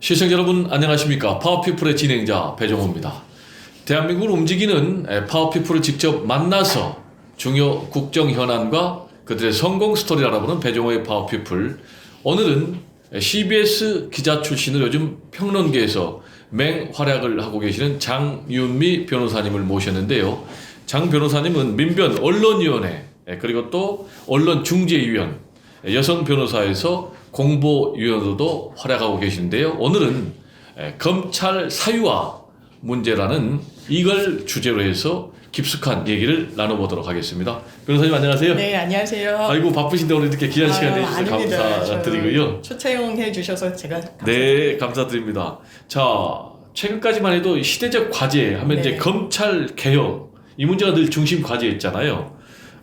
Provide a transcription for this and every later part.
시청자 여러분 안녕하십니까. 파워피플의 진행자 배종호입니다. 대한민국을 움직이는 파워피플을 직접 만나서 중요 국정 현안과 그들의 성공 스토리를 알아보는 배종호의 파워피플. 오늘은 CBS 기자 출신으로 요즘 평론계에서 맹활약을 하고 계시는 장윤미 변호사님을 모셨는데요. 장 변호사님은 민변 언론위원회 그리고 또 언론중재위원, 여성 변호사에서 공보위원으로도 활약하고 계신데요. 오늘은 검찰 사유화 문제라는 이걸 주제로 해서 깊숙한 얘기를 나눠보도록 하겠습니다. 변호사님 안녕하세요. 네, 안녕하세요. 아이고 바쁘신데 오늘 이렇게 귀한 시간 내주셔서 감사드리고요. 초청해 주셔서 제가 감사드립니다. 네, 감사드립니다. 자, 최근까지만 해도 시대적 과제 하면 이제 검찰 개혁 이 문제가 늘 중심 과제였잖아요.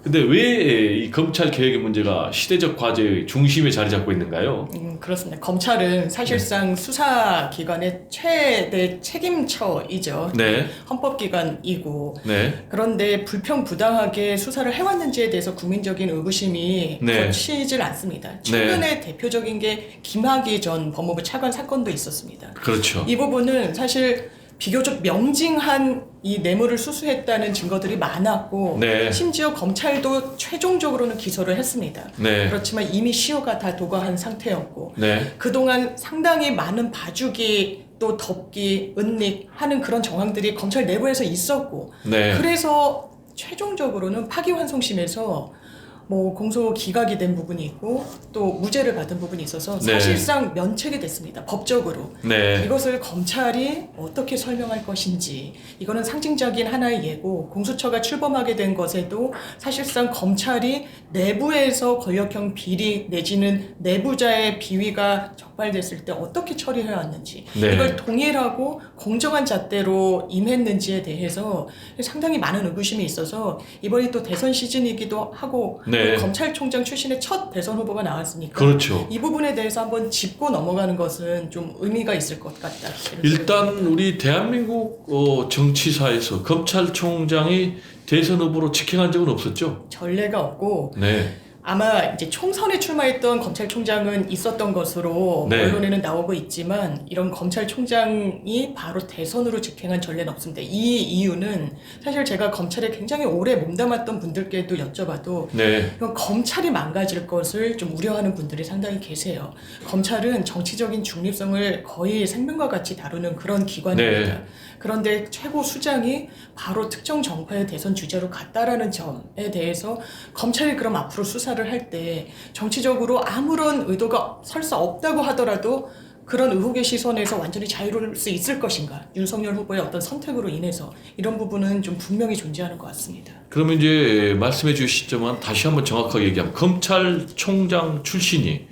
근데 왜 이 검찰 개혁의 문제가 시대적 과제의 중심에 자리 잡고 있는가요? 그렇습니다. 검찰은 사실상 수사기관의 최대 책임처이죠. 네. 헌법기관이고. 네. 그런데 불평부당하게 수사를 해왔는지에 대해서 국민적인 의구심이 네. 거치질 않습니다. 최근에 대표적인 게 김학의 전 법무부 차관 사건도 있었습니다. 그렇죠. 이 부분은 사실 비교적 명징한 이 뇌물을 수수했다는 증거들이 많았고 네. 심지어 검찰도 최종적으로는 기소를 했습니다. 네. 그렇지만 이미 시효가 다 도과한 상태였고 네. 그동안 상당히 많은 봐주기 또 덮기, 은닉 하는 그런 정황들이 검찰 내부에서 있었고 네. 그래서 최종적으로는 파기환송심에서 뭐 공소 기각이 된 부분이 있고 또 무죄를 받은 부분이 있어서 사실상 면책이 됐습니다. 법적으로. 네. 이것을 검찰이 어떻게 설명할 것인지 이거는 상징적인 하나의 예고 공수처가 출범하게 된 것에도 사실상 검찰이 내부에서 권력형 비리 내지는 내부자의 비위가 적발됐을 때 어떻게 처리해야 왔는지 이걸 동일하고 공정한 잣대로 임했는지에 대해서 상당히 많은 의구심이 있어서 이번이 또 대선 시즌이기도 하고 검찰총장 출신의 첫 대선 후보가 나왔으니까 그렇죠. 이 부분에 대해서 한번 짚고 넘어가는 것은 좀 의미가 있을 것 같다. 일단 우리 대한민국 정치사에서 검찰총장이 대선 후보로 직행한 적은 없었죠? 전례가 없고 네. 아마 이제 총선에 출마했던 검찰총장은 있었던 것으로 언론에는 나오고 있지만 이런 검찰총장이 바로 대선으로 직행한 전례는 없습니다. 이 이유는 사실 제가 검찰에 굉장히 오래 몸담았던 분들께도 여쭤봐도 이건 검찰이 망가질 것을 좀 우려하는 분들이 상당히 계세요. 검찰은 정치적인 중립성을 거의 생명과 같이 다루는 그런 기관입니다. 그런데 최고 수장이 바로 특정 정파의 대선 주자로 갔다라는 점에 대해서 검찰이 그럼 앞으로 수사를 할 때 정치적으로 아무런 의도가 설사 없다고 하더라도 그런 의혹의 시선에서 완전히 자유로울 수 있을 것인가? 윤석열 후보의 어떤 선택으로 인해서 이런 부분은 좀 분명히 존재하는 것 같습니다. 그러면 이제 말씀해 주시지만 다시 한번 정확하게 얘기하면 검찰총장 출신이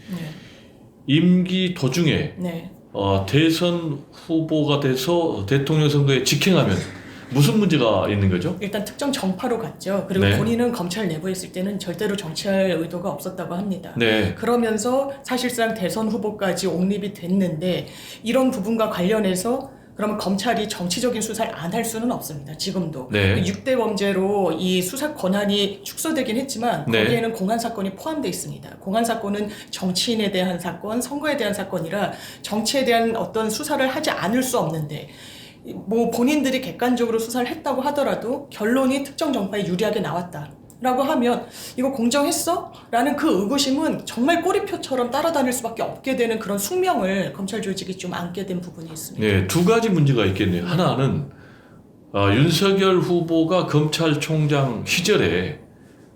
임기 도중에 대선 후보가 돼서 대통령 선거에 직행하면 무슨 문제가 있는 거죠? 일단 특정 정파로 갔죠. 그리고 본인은 검찰 내부에 있을 때는 절대로 정치할 의도가 없었다고 합니다. 그러면서 사실상 대선 후보까지 옹립이 됐는데 이런 부분과 관련해서 그러면 검찰이 정치적인 수사를 안 할 수는 없습니다. 지금도. 6대 범죄로 이 수사 권한이 축소되긴 했지만 거기에는 공안 사건이 포함되어 있습니다. 공안 사건은 정치인에 대한 사건, 선거에 대한 사건이라 정치에 대한 어떤 수사를 하지 않을 수 없는데 뭐 본인들이 객관적으로 수사를 했다고 하더라도 결론이 특정 정파에 유리하게 나왔다 라고 하면 이거 공정했어? 라는 그 의구심은 정말 꼬리표처럼 따라다닐 수밖에 없게 되는 그런 숙명을 검찰 조직이 좀 안게 된 부분이 있습니다. 네, 두 가지 문제가 있겠네요. 하나는 윤석열 후보가 검찰총장 시절에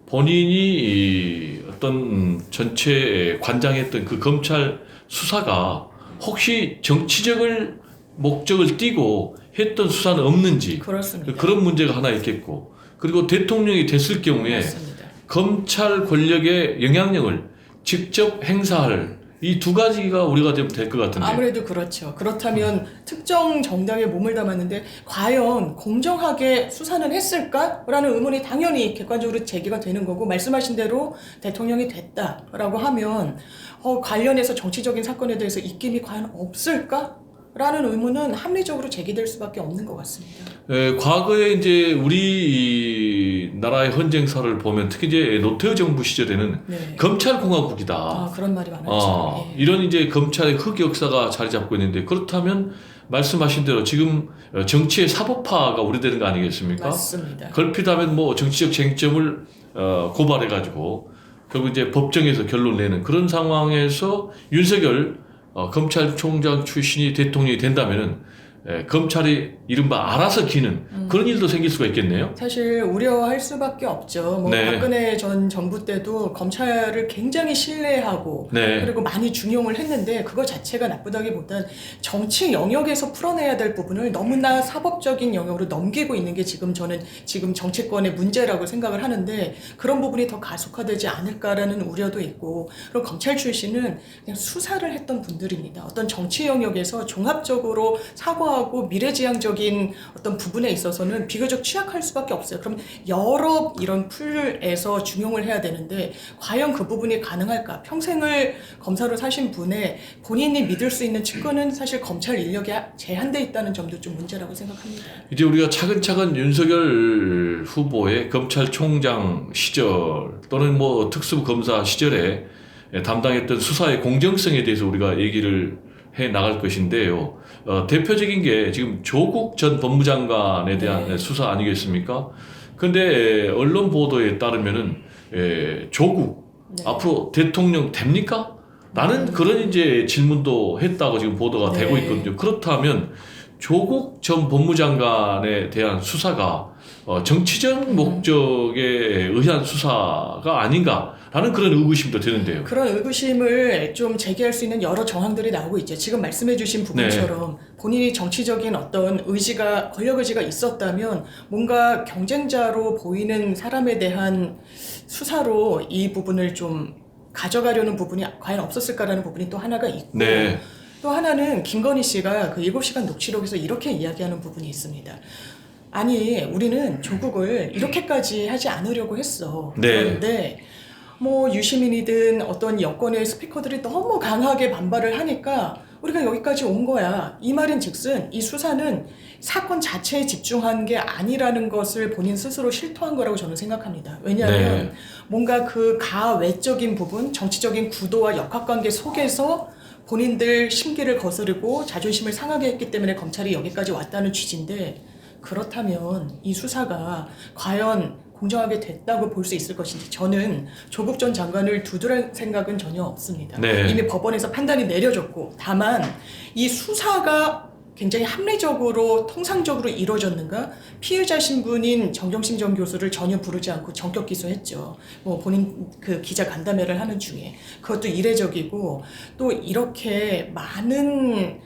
본인이 어떤 전체 관장했던 그 검찰 수사가 혹시 정치적을 목적을 띠고 했던 수사는 없는지 그렇습니다. 그런 문제가 하나 있겠고 그리고 대통령이 됐을 경우에 검찰 권력의 영향력을 직접 행사할 이 두 가지가 우리가 좀 될 것 같은데 아무래도 그렇죠. 그렇다면 특정 정당에 몸을 담았는데 과연 공정하게 수사는 했을까라는 의문이 당연히 객관적으로 제기가 되는 거고 말씀하신 대로 대통령이 됐다라고 하면 관련해서 정치적인 사건에 대해서 입김이 과연 없을까? 라는 의문은 합리적으로 제기될 수밖에 없는 것 같습니다. 과거에 이제 우리 나라의 헌정사를 보면 특히 이제 노태우 정부 시절에는 네. 검찰공화국이다. 아, 그런 말이 많았죠. 예. 이런 이제 검찰의 흑역사가 자리 잡고 있는데 그렇다면 말씀하신 대로 지금 정치의 사법화가 우려되는 거 아니겠습니까? 맞습니다. 걸핏하면 뭐 정치적 쟁점을 고발해가지고 결국 이제 법정에서 결론 내는 그런 상황에서 윤석열 검찰총장 출신이 대통령이 된다면은 검찰이 이른바 알아서 기는 그런 일도 생길 수가 있겠네요. 사실 우려할 수밖에 없죠. 뭐 네. 박근혜 전 정부 때도 검찰을 굉장히 신뢰하고 네. 그리고 많이 중용을 했는데 그거 자체가 나쁘다기보단 정치 영역에서 풀어내야 될 부분을 너무나 사법적인 영역으로 넘기고 있는 게 저는 지금 정치권의 문제라고 생각을 하는데 그런 부분이 더 가속화되지 않을까라는 우려도 있고 그리고 검찰 출신은 그냥 수사를 했던 분들입니다. 어떤 정치 영역에서 종합적으로 사과하고 미래지향적인 어떤 부분에 있어서는 비교적 취약할 수밖에 없어요. 그럼 여러 이런 풀에서 중용을 해야 되는데 과연 그 부분이 가능할까? 평생을 검사로 사신 분의 본인이 믿을 수 있는 측근은 사실 검찰 인력이 제한돼 있다는 점도 좀 문제라고 생각합니다. 이제 우리가 차근차근 윤석열 후보의 검찰총장 시절 또는 뭐 특수부 검사 시절에 담당했던 수사의 공정성에 대해서 우리가 얘기를 해 나갈 것인데요. 대표적인 게 지금 조국 전 법무장관에 대한 네. 수사 아니겠습니까? 근데 언론 보도에 따르면은 조국 네. 앞으로 대통령 됩니까? 라는 그런 이제 질문도 했다고 지금 보도가 네. 되고 있거든요. 그렇다면 조국 전 법무장관에 대한 수사가 정치적 목적에 의한 수사가 아닌가라는 그런 의구심도 드는데요. 그런 의구심을 좀 제기할 수 있는 여러 정황들이 나오고 있죠. 지금 말씀해주신 부분처럼 본인이 정치적인 어떤 의지가, 권력 의지가 있었다면 뭔가 경쟁자로 보이는 사람에 대한 수사로 이 부분을 좀 가져가려는 부분이 과연 없었을까라는 부분이 또 하나가 있고 네. 또 하나는 김건희 씨가 그 7시간 녹취록에서 이렇게 이야기하는 부분이 있습니다. 아니 우리는 조국을 이렇게까지 하지 않으려고 했어. 네. 그런데 뭐 유시민이든 어떤 여권의 스피커들이 너무 강하게 반발을 하니까 우리가 여기까지 온 거야. 이 말인 즉슨 이 수사는 사건 자체에 집중한 게 아니라는 것을 본인 스스로 실토한 거라고 저는 생각합니다. 왜냐하면 뭔가 그 가외적인 부분, 정치적인 구도와 역학관계 속에서 본인들 심기를 거스르고 자존심을 상하게 했기 때문에 검찰이 여기까지 왔다는 취지인데 그렇다면 이 수사가 과연 공정하게 됐다고 볼 수 있을 것인지 저는 조국 전 장관을 두드릴 생각은 전혀 없습니다. 네. 이미 법원에서 판단이 내려졌고 다만 이 수사가 굉장히 합리적으로 통상적으로 이루어졌는가? 피해자 신분인 정경심 전 교수를 전혀 부르지 않고 전격 기소했죠. 뭐 본인 그 기자 간담회를 하는 중에 그것도 이례적이고 또 이렇게 많은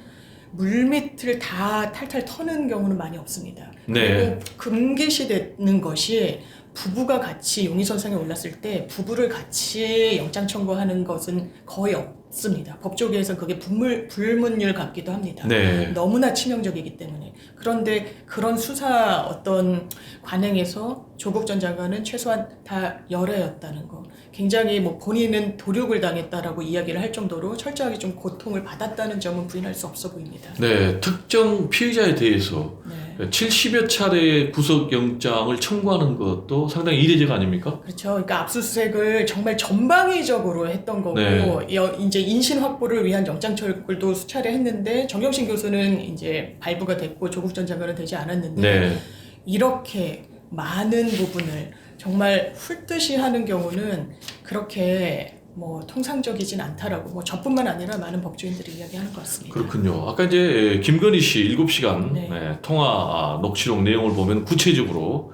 물밑을 다 탈탈 터는 경우는 많이 없습니다. 네. 그리고 금기시되는 것이 부부가 같이 용의선상에 올랐을 때 부부를 같이 영장 청구하는 것은 거의 없습니다. 법조계에서는 그게 불문율 같기도 합니다. 네. 너무나 치명적이기 때문에. 그런데 그런 수사 어떤 관행에서 조국 전 장관은 최소한 다 열애였다는 거. 굉장히 뭐 본인은 도륙을 당했다라고 이야기를 할 정도로 철저하게 좀 고통을 받았다는 점은 부인할 수 없어 보입니다. 네, 특정 피의자에 대해서 70여 차례의 구속영장을 청구하는 것도 상당히 이례적 아닙니까? 그렇죠. 그러니까 압수수색을 정말 전방위적으로 했던 거고 이제 인신 확보를 위한 영장 청구도 수차례 했는데 정경심 교수는 이제 발부가 됐고 조국 전 장관은 되지 않았는데 이렇게 많은 부분을 정말 훑듯이 하는 경우는 그렇게 뭐 통상적이진 않다라고 뭐 저뿐만 아니라 많은 법조인들이 이야기하는 것 같습니다. 그렇군요. 아까 이제 김건희 씨 7시간 통화 녹취록 내용을 보면 구체적으로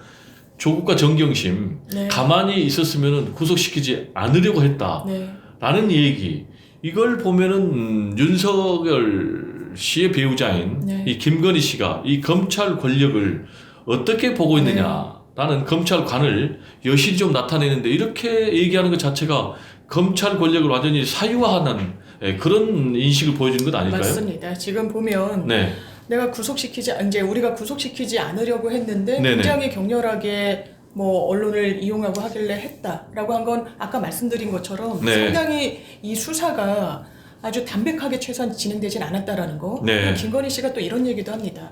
조국과 정경심 가만히 있었으면 구속시키지 않으려고 했다라는 얘기. 이걸 보면은 윤석열 씨의 배우자인 이 김건희 씨가 이 검찰 권력을 어떻게 보고 있느냐라는 검찰관을 여실히 좀 나타내는데 이렇게 얘기하는 것 자체가 검찰 권력을 완전히 사유화하는 그런 인식을 보여주는 것 아닐까요? 맞습니다. 지금 보면 내가 우리가 구속시키지 않으려고 했는데 굉장히 격렬하게 뭐 언론을 이용하고 하길래 했다라고 한 건 아까 말씀드린 것처럼 상당히 이 수사가 아주 담백하게 최소한 진행되진 않았다라는 거. 김건희 씨가 또 이런 얘기도 합니다.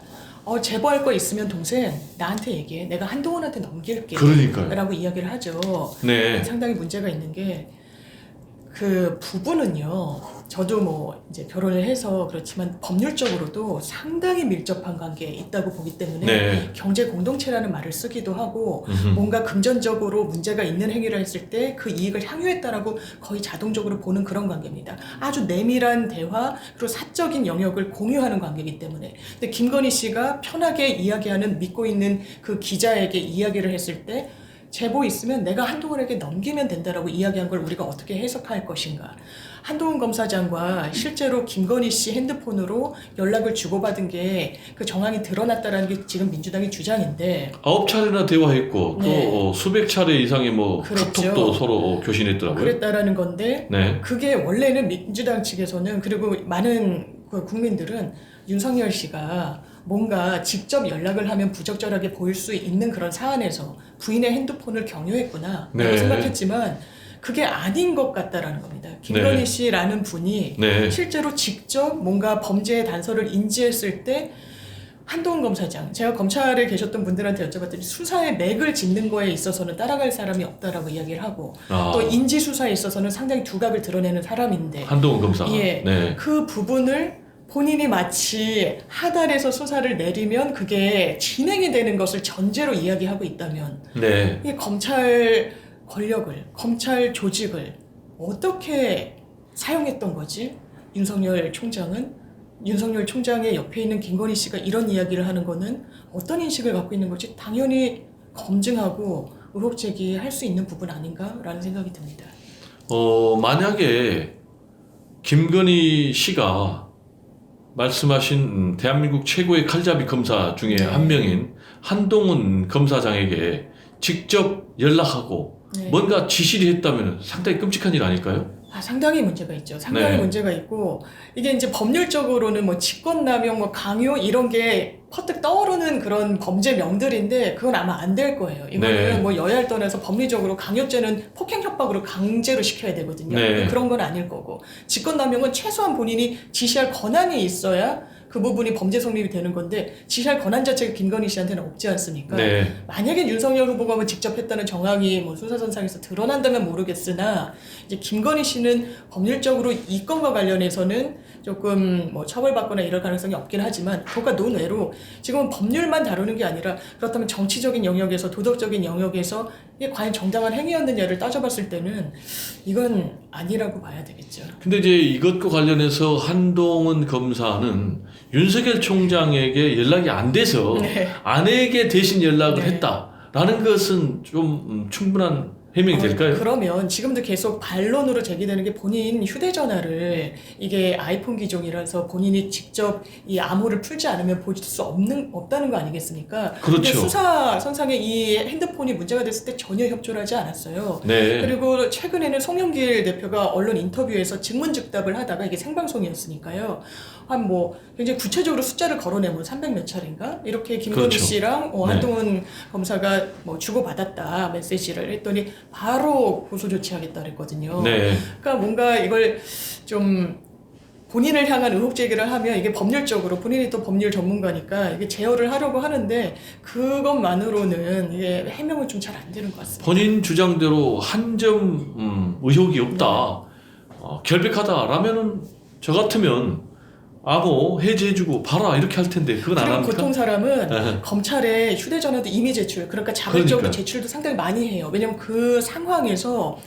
제보할 거 있으면 동생 나한테 얘기해. 내가 한동훈한테 넘길게. 그러니까요. 라고 이야기를 하죠. 네. 상당히 문제가 있는 게 그 부부는요. 저도 뭐 이제 결혼을 해서 그렇지만 법률적으로도 상당히 밀접한 관계에 있다고 보기 때문에 네. 경제 공동체라는 말을 쓰기도 하고 뭔가 금전적으로 문제가 있는 행위를 했을 때 그 이익을 향유했다라고 거의 자동적으로 보는 그런 관계입니다. 아주 내밀한 대화 그리고 사적인 영역을 공유하는 관계이기 때문에. 근데 김건희 씨가 편하게 이야기하는 믿고 있는 그 기자에게 이야기를 했을 때 제보 있으면 내가 한동훈에게 넘기면 된다라고 이야기한 걸 우리가 어떻게 해석할 것인가. 한동훈 검사장과 실제로 김건희 씨 핸드폰으로 연락을 주고받은 게 그 정황이 드러났다라는 게 지금 민주당의 주장인데 9차례나 대화했고 네. 또 수백 차례 이상의 뭐 그랬죠. 카톡도 서로 교신했더라고요. 그랬다라는 건데 네. 그게 원래는 민주당 측에서는 그리고 많은 그 국민들은 윤석열 씨가 뭔가 직접 연락을 하면 부적절하게 보일 수 있는 그런 사안에서 부인의 핸드폰을 경유했구나 라고 생각했지만 그게 아닌 것 같다라는 겁니다. 김건희 씨라는 분이 실제로 직접 뭔가 범죄의 단서를 인지했을 때 한동훈 검사장, 제가 검찰에 계셨던 분들한테 여쭤봤더니 수사의 맥을 짚는 거에 있어서는 따라갈 사람이 없다라고 이야기를 하고 또 인지 수사에 있어서는 상당히 두각을 드러내는 사람인데 한동훈 검사. 그 부분을 본인이 마치 하달해서 수사를 내리면 그게 진행이 되는 것을 전제로 이야기하고 있다면 이게 검찰 권력을, 검찰 조직을 어떻게 사용했던 거지? 윤석열 총장의 옆에 있는 김건희 씨가 이런 이야기를 하는 거는 어떤 인식을 갖고 있는 거지? 당연히 검증하고 의혹 제기할 수 있는 부분 아닌가라는 생각이 듭니다. 만약에 김건희 씨가 말씀하신 대한민국 최고의 칼잡이 검사 중에 한 명인 한동훈 검사장에게 직접 연락하고 뭔가 지시를 했다면 상당히 끔찍한 일 아닐까요? 상당히 문제가 있죠. 상당히 문제가 있고 이게 이제 법률적으로는 뭐 직권남용, 뭐 강요 이런 게 퍼뜩 떠오르는 그런 범죄명들인데 그건 아마 안 될 거예요. 이거는 뭐 여야를 떠나서 법리적으로 강요죄는 폭행 협박으로 강제로 시켜야 되거든요. 그런 건 아닐 거고 직권남용은 최소한 본인이 지시할 권한이 있어야 그 부분이 범죄 성립이 되는 건데 지시할 권한 자체가 김건희 씨한테는 없지 않습니까? 만약에 윤석열 후보가 뭐 직접 했다는 정황이 뭐 수사선상에서 드러난다면 모르겠으나 이제 김건희 씨는 법률적으로 이 건과 관련해서는 조금 뭐 처벌받거나 이럴 가능성이 없긴 하지만 그것과 논외로 지금은 법률만 다루는 게 아니라 그렇다면 정치적인 영역에서 도덕적인 영역에서 이게 과연 정당한 행위였느냐를 따져봤을 때는 이건 아니라고 봐야 되겠죠. 근데 이제 이것과 관련해서 한동훈 검사는 윤석열 총장에게 연락이 안 돼서 아내에게 대신 연락을 했다라는 것은 좀 충분한 해명이 될까요? 그러면 지금도 계속 반론으로 제기되는 게 본인 휴대전화를 이게 아이폰 기종이라서 본인이 직접 이 암호를 풀지 않으면 볼 수 없다는 거 아니겠습니까? 근데 수사 선상에 이 핸드폰이 문제가 됐을 때 전혀 협조를 하지 않았어요. 그리고 최근에는 송영길 대표가 언론 인터뷰에서 증문즉답을 하다가 이게 생방송이었으니까요. 한 뭐 굉장히 구체적으로 숫자를 걸어내면 300몇 차례인가? 이렇게 김건희 씨랑 한동훈 검사가 뭐 주고받았다 메시지를 했더니 바로 고소 조치하겠다 그랬거든요. 그러니까 뭔가 이걸 좀 본인을 향한 의혹 제기를 하면 이게 법률적으로 본인이 또 법률 전문가니까 이게 제어를 하려고 하는데 그것만으로는 이게 해명은 좀 잘 안 되는 것 같습니다. 본인 주장대로 한 점 의혹이 없다, 결백하다라면은 저 같으면 암호 해제해주고 봐라 이렇게 할 텐데 그건 안 합니까? 보통 사람은 검찰에 휴대전화도 이미 제출, 그러니까 자발적으로 제출도 상당히 많이 해요. 왜냐면 그 상황에서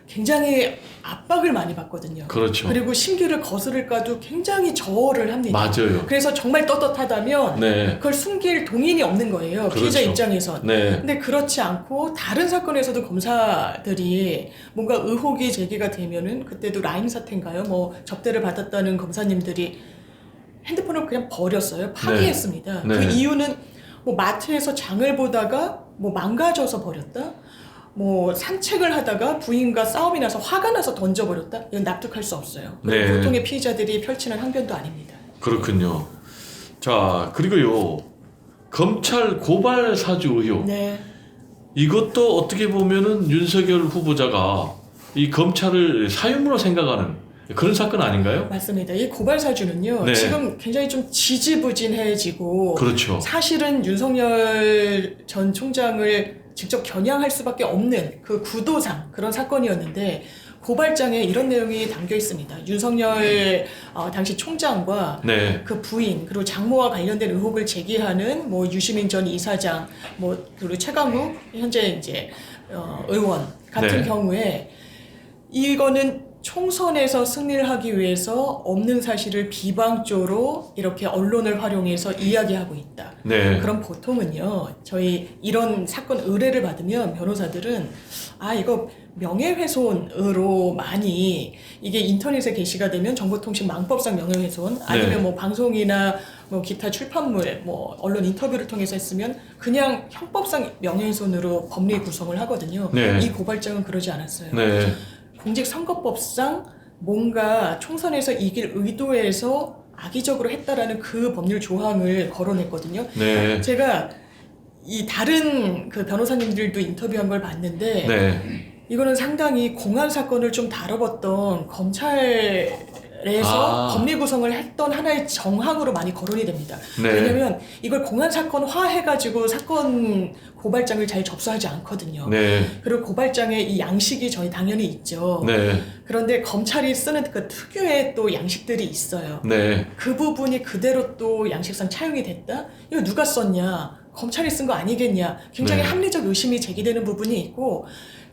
굉장히 압박을 많이 받거든요. 그리고 심기를 거스를까도 굉장히 저어를 합니다. 그래서 정말 떳떳하다면 그걸 숨길 동인이 없는 거예요. 피해자 입장에선. 근데 그렇지 않고 다른 사건에서도 검사들이 뭔가 의혹이 제기가 되면은 그때도 라임 사태인가요? 뭐 접대를 받았다는 검사님들이 핸드폰을 그냥 버렸어요. 파기했습니다. 그 이유는 뭐 마트에서 장을 보다가 뭐 망가져서 버렸다? 뭐 산책을 하다가 부인과 싸움이 나서 화가 나서 던져버렸다? 이건 납득할 수 없어요. 보통의 피의자들이 펼치는 항변도 아닙니다. 그렇군요. 자, 그리고요 검찰 고발 사주 의혹. 이것도 어떻게 보면은 윤석열 후보자가 이 검찰을 사유물로 생각하는 그런 사건 아닌가요? 맞습니다. 이 고발 사주는요. 네. 지금 굉장히 좀 지지부진해지고 그렇죠. 사실은 윤석열 전 총장을 직접 겨냥할 수밖에 없는 그 구도상 그런 사건이었는데 고발장에 이런 내용이 담겨 있습니다. 윤석열 당시 총장과 네. 그 부인 그리고 장모와 관련된 의혹을 제기하는 뭐 유시민 전 이사장 그리고 최강욱 현재 이제 의원 같은 네. 경우에 이거는 총선에서 승리를 하기 위해서 없는 사실을 비방조로 이렇게 언론을 활용해서 이야기하고 있다. 네. 그럼 보통은요, 저희 이런 사건 의뢰를 받으면 변호사들은 이거 명예훼손으로 많이 이게 인터넷에 게시가 되면 정보통신망법상 명예훼손 아니면 네. 뭐 방송이나 뭐 기타 출판물 뭐 언론 인터뷰를 통해서 했으면 그냥 형법상 명예훼손으로 법리 구성을 하거든요. 네. 이 고발장은 그러지 않았어요. 네. 공직선거법상 뭔가 총선에서 이길 의도해서 악의적으로 했다라는 그 법률 조항을 거론했거든요. 네. 제가 이 다른 그 변호사님들도 인터뷰한 걸 봤는데 네. 이거는 상당히 공안 사건을 좀 다뤄봤던 검찰에서 법리 구성을 했던 하나의 정황으로 많이 거론이 됩니다. 네. 왜냐면 이걸 공안 사건화 해가지고 사건 고발장을 잘 접수하지 않거든요. 네. 그리고 고발장에 이 양식이 저희 당연히 있죠. 네. 그런데 검찰이 쓰는 그 특유의 또 양식들이 있어요. 네. 그 부분이 그대로 또 양식상 차용이 됐다? 이거 누가 썼냐? 검찰이 쓴 거 아니겠냐? 굉장히 네. 합리적 의심이 제기되는 부분이 있고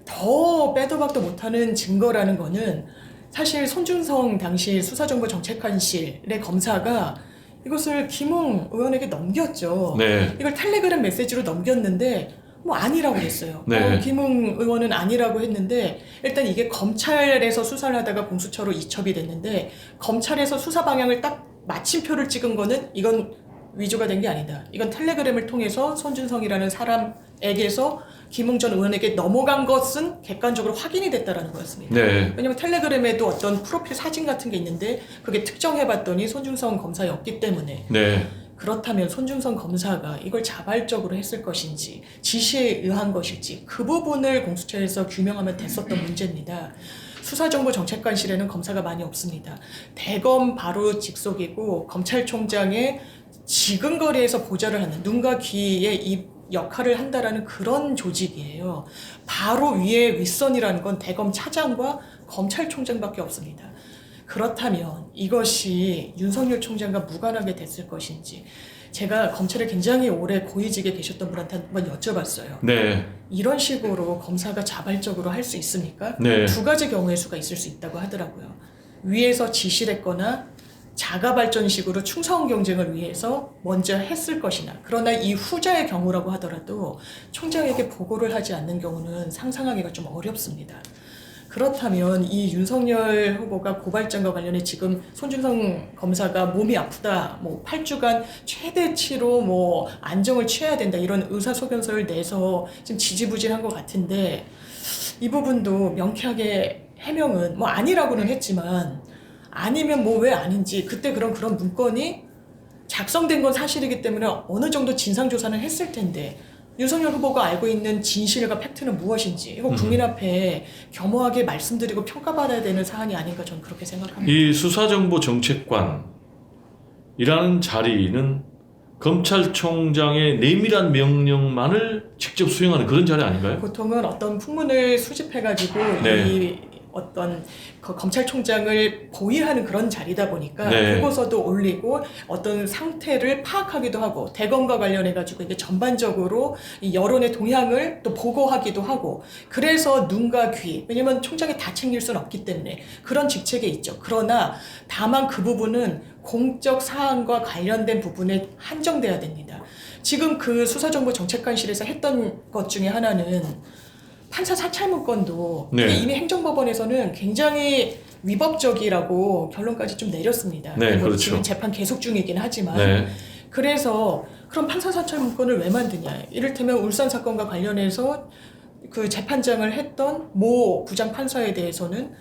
더 빼도 박도 못하는 증거라는 거는 사실 손준성 당시 수사정보정책관실의 검사가 이것을 김웅 의원에게 넘겼죠. 네. 이걸 텔레그램 메시지로 넘겼는데 뭐 아니라고 했어요. 네. 김웅 의원은 아니라고 했는데 일단 이게 검찰에서 수사를 하다가 공수처로 이첩이 됐는데 검찰에서 수사 방향을 딱 마침표를 찍은 거는 이건 위조가 된 게 아니다. 이건 텔레그램을 통해서 손준성이라는 사람에게서 김웅 전 의원에게 넘어간 것은 객관적으로 확인이 됐다라는 거였습니다. 네. 왜냐면 텔레그램에도 어떤 프로필 사진 같은 게 있는데 그게 특정해봤더니 손준성 검사였기 때문에 네. 그렇다면 손준성 검사가 이걸 자발적으로 했을 것인지 지시에 의한 것일지 그 부분을 공수처에서 규명하면 됐었던 문제입니다. 수사정보정책관실에는 검사가 많이 없습니다. 대검 바로 직속이고 검찰총장의 지근거리에서 보좌를 하는 눈과 귀의 이 역할을 한다라는 그런 조직이에요. 바로 위에 윗선이라는 건 대검 차장과 검찰총장밖에 없습니다. 그렇다면 이것이 윤석열 총장과 무관하게 됐을 것인지 제가 검찰에 굉장히 오래 고위직에 계셨던 분한테 한번 여쭤봤어요. 네. 이런 식으로 검사가 자발적으로 할 수 있습니까? 네. 두 가지 경우의 수가 있을 수 있다고 하더라고요. 위에서 지시를 했거나 자가발전식으로 충성 경쟁을 위해서 먼저 했을 것이나 그러나 이 후자의 경우라고 하더라도 총장에게 보고를 하지 않는 경우는 상상하기가 좀 어렵습니다. 그렇다면 이 윤석열 후보가 고발장과 관련해 지금 손준성 검사가 몸이 아프다, 뭐 8주간 최대치로 뭐 안정을 취해야 된다 이런 의사소견서를 내서 지금 지지부진한 것 같은데 이 부분도 명쾌하게 해명은 뭐 아니라고는 했지만 아니면 뭐 왜 아닌지 그때 그런 문건이 작성된 건 사실이기 때문에 어느 정도 진상조사는 했을 텐데 윤석열 후보가 알고 있는 진실과 팩트는 무엇인지 이거 국민 앞에 겸허하게 말씀드리고 평가받아야 되는 사안이 아닌가 저는 그렇게 생각합니다. 이 수사정보정책관이라는 자리는 검찰총장의 내밀한 명령만을 직접 수행하는 그런 자리 아닌가요? 보통은 어떤 풍문을 수집해가지고 네. 이 어떤 검찰총장을 보위하는 그런 자리다 보니까 네. 보고서도 올리고 어떤 상태를 파악하기도 하고 대검과 관련해가지고 이게 전반적으로 이 여론의 동향을 또 보고하기도 하고 그래서 눈과 귀 왜냐면 총장이 다 챙길 수는 없기 때문에 그런 직책에 있죠. 그러나 다만 그 부분은 공적 사안과 관련된 부분에 한정돼야 됩니다. 지금 그 수사정보정책관실에서 했던 것 중에 하나는 판사 사찰 문건도 네. 이미 행정법원에서는 굉장히 위법적이라고 결론까지 좀 내렸습니다. 네, 그렇죠. 지금 재판 계속 중이긴 하지만 네. 그래서 그럼 판사 사찰 문건을 왜 만드냐? 이를테면 울산 사건과 관련해서 그 재판장을 했던 모 부장 판사에 대해서는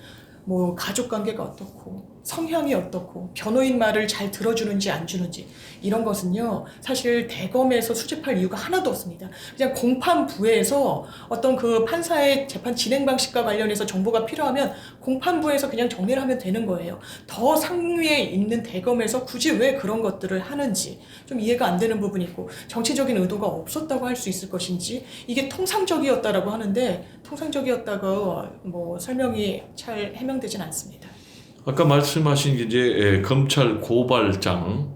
뭐 가족 관계가 어떻고 성향이 어떻고 변호인 말을 잘 들어주는지 안 주는지 이런 것은요 사실 대검에서 수집할 이유가 하나도 없습니다. 그냥 공판부에서 어떤 그 판사의 재판 진행 방식과 관련해서 정보가 필요하면 공판부에서 그냥 정리를 하면 되는 거예요. 더 상위에 있는 대검에서 굳이 왜 그런 것들을 하는지 좀 이해가 안 되는 부분이 있고, 정치적인 의도가 없었다고 할 수 있을 것인지, 이게 통상적이었다라고 하는데 통상적이었다고 뭐 설명이 잘 해명되진 않습니다. 아까 말씀하신 게 이제 검찰 고발장과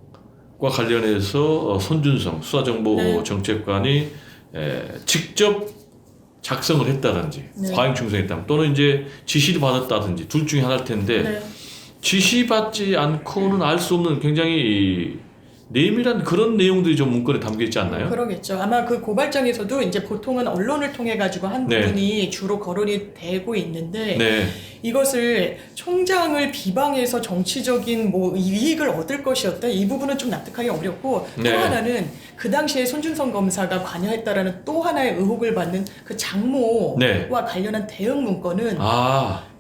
관련해서 손준성 수사정보정책관이 직접 작성을 했다든지 과잉 충성했다 또는 이제 지시를 받았다든지 둘 중에 하나일 텐데 지시받지 않고는 알 수 없는 굉장히 내밀한 그런 내용들이 좀 문건에 담겨 있지 않나요? 그러겠죠. 아마 그 고발장에서도 이제 보통은 언론을 통해 가지고 한 부분이 주로 거론이 되고 있는데 이것을 총장을 비방해서 정치적인 뭐 이익을 얻을 것이었다, 이 부분은 좀 납득하기 어렵고, 또 하나는 그 당시에 손준성 검사가 관여했다라는 또 하나의 의혹을 받는 그 장모와 관련한 대응 문건은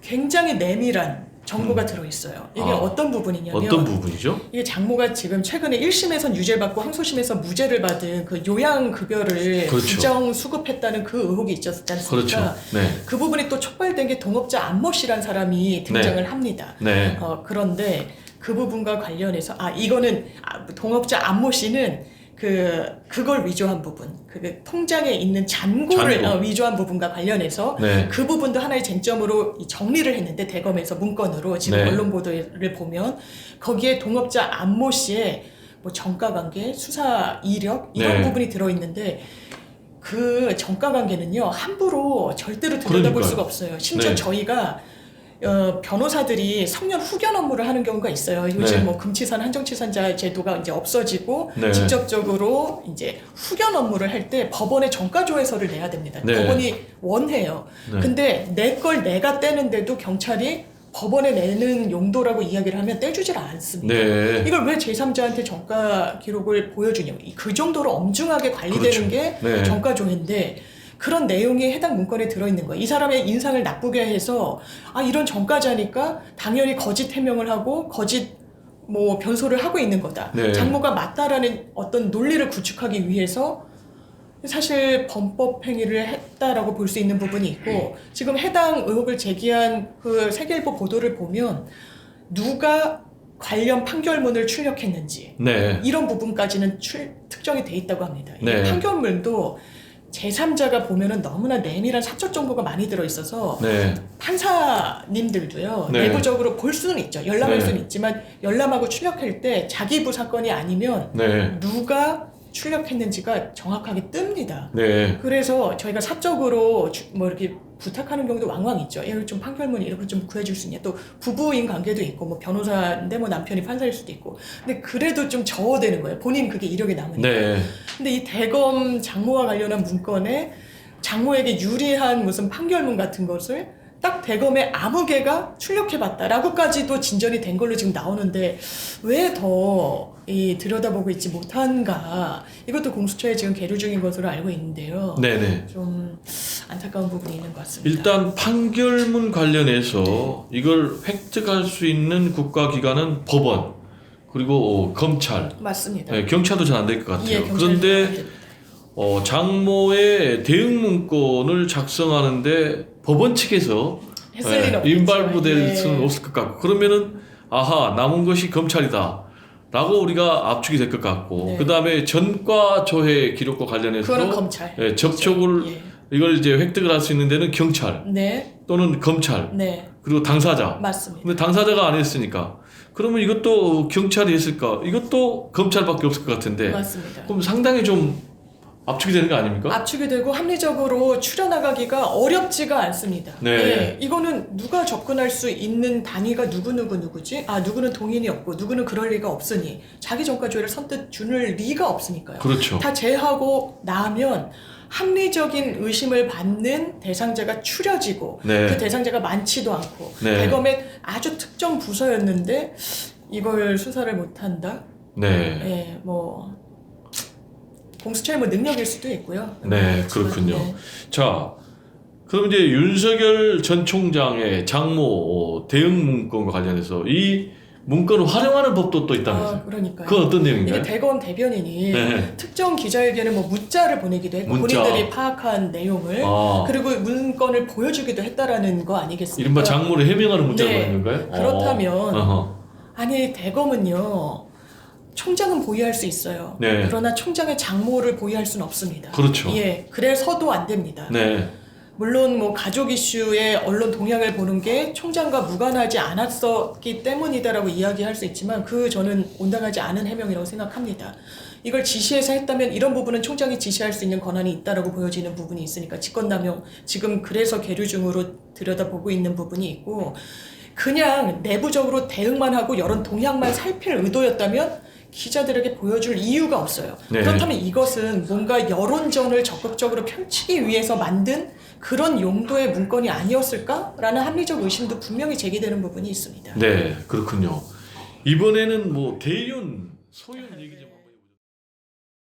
굉장히 내밀한 정보가 들어있어요. 이게 어떤 부분이냐면, 어떤 부분이죠? 이게 장모가 지금 최근에 1심에선 유죄를 받고 항소심에서 무죄를 받은 그 요양급여를 부정 수급했다는 그 의혹이 있었지 않습니까? 그 부분이 또 촉발된 게 동업자 안모 씨란 사람이 등장을 합니다. 그런데 그 부분과 관련해서 이거는 동업자 안모 씨는 그걸 위조한 부분, 그 통장에 있는 잔고를 위조한 부분과 관련해서 그 부분도 하나의 쟁점으로 정리를 했는데, 대검에서 문건으로 지금 언론 보도를 보면 거기에 동업자 안모 씨의 뭐 정가관계, 수사 이력 이런 부분이 들어있는데, 그 정가관계는요 함부로 절대로 들여다볼 수가 없어요. 심지어 저희가 변호사들이 성년 후견 업무를 하는 경우가 있어요. 요즘 뭐 금치산, 한정치산자 제도가 이제 없어지고 직접적으로 이제 후견 업무를 할 때 법원에 정가조회서를 내야 됩니다. 법원이 원해요. 근데 내 걸 내가 떼는데도 경찰이 법원에 내는 용도라고 이야기를 하면 떼주질 않습니다. 이걸 왜 제3자한테 정가 기록을 보여주냐고. 그 정도로 엄중하게 관리되는 게 정가조회인데, 그런 내용이 해당 문건에 들어있는 거예요. 이 사람의 인상을 나쁘게 해서 이런 전과자니까 당연히 거짓 해명을 하고 거짓 뭐 변소를 하고 있는 거다. 장모가 맞다라는 어떤 논리를 구축하기 위해서 사실 범법 행위를 했다라고 볼 수 있는 부분이 있고, 지금 해당 의혹을 제기한 그 세계일보 보도를 보면 누가 관련 판결문을 출력했는지 이런 부분까지는 특정이 돼 있다고 합니다. 이 판결문도 제3자가 보면은 너무나 내밀한 사적 정보가 많이 들어있어서 판사님들도요 내부적으로 볼 수는 있죠. 열람할 수는 있지만 열람하고 출력할 때 자기 부 사건이 아니면 누가 출력했는지가 정확하게 뜹니다. 그래서 저희가 사적으로 뭐 이렇게 부탁하는 경우도 왕왕 있죠. 이걸 좀 판결문 이렇게 좀 구해줄 수 있냐. 또 부부인 관계도 있고, 뭐 변호사인데 뭐 남편이 판사일 수도 있고. 근데 그래도 좀 저어되는 거예요. 본인 그게 이력에 남으니까. 근데 이 대검 장모와 관련한 문건에 장모에게 유리한 무슨 판결문 같은 것을 딱 대검의 아무 개가 출력해봤다라고까지도 진전이 된 걸로 지금 나오는데, 왜 더 들여다보고 있지 못한가. 이것도 공수처에 지금 계류 중인 것으로 알고 있는데요. 좀 안타까운 부분이 있는 것 같습니다. 일단 판결문 관련해서 이걸 획득할 수 있는 국가기관은 법원, 그리고 검찰. 맞습니다. 경찰도 잘 안 될 것 같아요. 그런데 장모의 대응 문건을 작성하는데 법원 측에서 인발부될 수는 없을 것 같고, 그러면은 남은 것이 검찰이다 라고 우리가 압축이 될 것 같고, 그 다음에 전과 조회 기록과 관련해서도 검찰. 접촉을 이걸 이제 획득을 할 수 있는 데는 경찰 또는 검찰 그리고 당사자. 맞습니다. 근데 당사자가 안 했으니까 그러면 이것도 경찰이 했을까? 이것도 검찰밖에 없을 것 같은데. 맞습니다. 그럼 상당히 좀 압축이 되는 거 아닙니까? 압축이 되고 합리적으로 추려나가기가 어렵지가 않습니다. 이거는 누가 접근할 수 있는 단위가 누구지? 누구는 동인이 없고 누구는 그럴 리가 없으니 자기 전과조회를 선뜻 주는 리가 없으니까요. 다 제하고 나면 합리적인 의심을 받는 대상자가 추려지고 그 대상자가 많지도 않고 대검의 아주 특정 부서였는데 이걸 수사를 못한다? 뭐 공수처의 뭐 능력일 수도 있고요. 그렇군요. 자, 그럼 이제 윤석열 전 총장의 장모 대응 문건과 관련해서 이 문건을 활용하는 법도 또 있다면서요. 아, 그러니까요. 그건 어떤 내용인가요? 이게 대검 대변인이 네. 특정 기자에게는 뭐 문자를 보내기도 했고 문자. 본인들이 파악한 내용을 그리고 문건을 보여주기도 했다라는 거 아니겠습니까? 이른바 작물을 해명하는 문자가 네. 있는 거예요? 그렇다면 아니 대검은요. 총장은 보유할 수 있어요. 네. 그러나 총장의 장모를 보유할 수는 없습니다. 그렇죠. 예, 그래서도 안 됩니다. 네. 물론 뭐 가족 이슈의 언론 동향을 보는 게 총장과 무관하지 않았었기 때문이다라고 이야기할 수 있지만 저는 온당하지 않은 해명이라고 생각합니다. 이걸 지시해서 했다면 이런 부분은 총장이 지시할 수 있는 권한이 있다라고 보여지는 부분이 있으니까 직권남용 지금 그래서 계류 중으로 들여다보고 있는 부분이 있고 그냥 내부적으로 대응만 하고 여론 동향만 살필 의도였다면 기자들에게 보여줄 이유가 없어요. 네. 그렇다면 이것은 뭔가 여론전을 적극적으로 펼치기 위해서 만든 그런 용도의 문건이 아니었을까라는 합리적 의심도 분명히 제기되는 부분이 있습니다. 네, 그렇군요. 이번에는 뭐 대윤, 소윤 얘기 좀